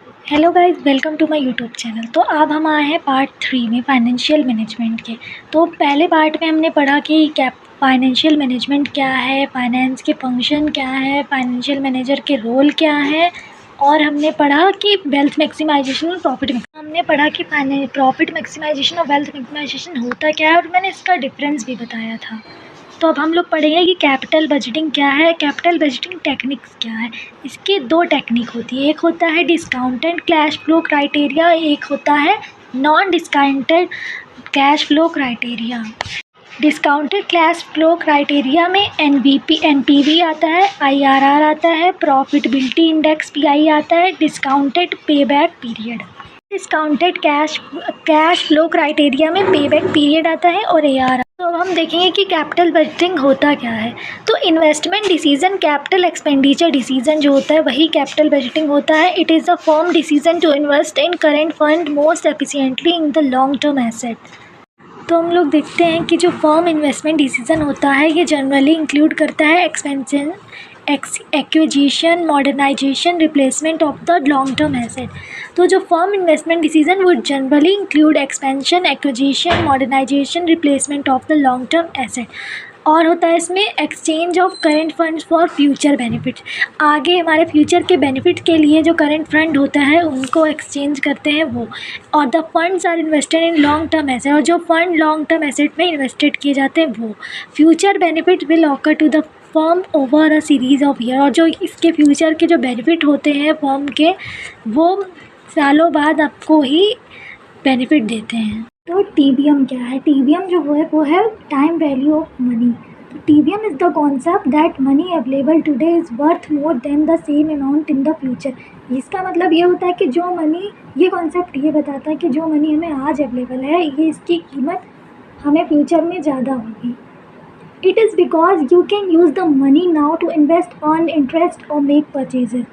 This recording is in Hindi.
Hello guys, welcome to my YouTube channel. तो अब हम आए हैं पार्ट 3 में फाइनेंशियल मैनेजमेंट के। तो पहले पार्ट में हमने पढ़ा कि क्या फाइनेंशियल मैनेजमेंट क्या है, फाइनेंस के फंक्शन क्या है, फाइनेंशियल मैनेजर के रोल क्या है, और हमने पढ़ा कि वेल्थ मैक्सिमाइजेशन और प्रॉफिट हमने पढ़ा कि प्रॉफिट मैक्सिमाइजेशन और वेल्थ मैक्सिमाइजेशन होता क्या है, और मैंने इसका डिफरेंस भी बताया था। तो अब हम लोग पढ़ेंगे कि कैपिटल बजटिंग क्या है, कैपिटल बजटिंग टेक्निक्स क्या है। इसकी दो टेक्निक होती है, एक होता है डिस्काउंटेड कैश फ्लो क्राइटेरिया, एक होता है non discounted cash flow criteria. Discounted cash flow criteria में एनपीवी आता है, आईआरआर आता है, प्रॉफिटेबिलिटी इंडेक्स पीआई आता है, discounted payback period. Discounted cash flow criteria में पेबैक पीरियड आता है और एआरआर। तो अब हम देखेंगे कि कैपिटल बजटिंग होता क्या है। तो investment decision, capital expenditure decision जो होता है वही कैपिटल बजटिंग होता है। It is the firm decision to invest in current fund most efficiently in the long term asset. तो हम लोग देखते हैं कि जो फर्म इन्वेस्टमेंट डिसीजन होता है ये जनरली इंक्लूड करता है expansion, acquisition, modernisation, replacement of the long term asset. तो जो firm investment decision would generally include expansion, acquisition, modernisation, replacement of the long term asset. और होता है इसमें exchange of current funds for future benefit. आगे हमारे फ्यूचर के बेनिफिट के लिए जो करेंट फंड होता है उनको एक्सचेंज करते हैं वो। और the funds are invested in long term asset, और जो फंड लॉन्ग टर्म एसेट में इन्वेस्टेड किए जाते हैं वो। Future benefit will occur to the firm over a series of year, और जो इसके फ्यूचर के जो बेनिफिट होते हैं फर्म के वो सालों बाद आपको ही बेनिफिट देते हैं। तो टीबीएम क्या है? टीबीएम जो वो है टाइम वैल्यू ऑफ मनी। तो TBM is the concept that money available today is worth more than the same amount in the future. इसका मतलब ये होता है कि जो मनी, ये कॉन्सेप्ट ये बताता है कि जो मनी हमें आज अवेलेबल है ये इसकी कीमत हमें फ्यूचर में ज़्यादा होगी। It is because you can use the money now to invest, earn interest or make purchases.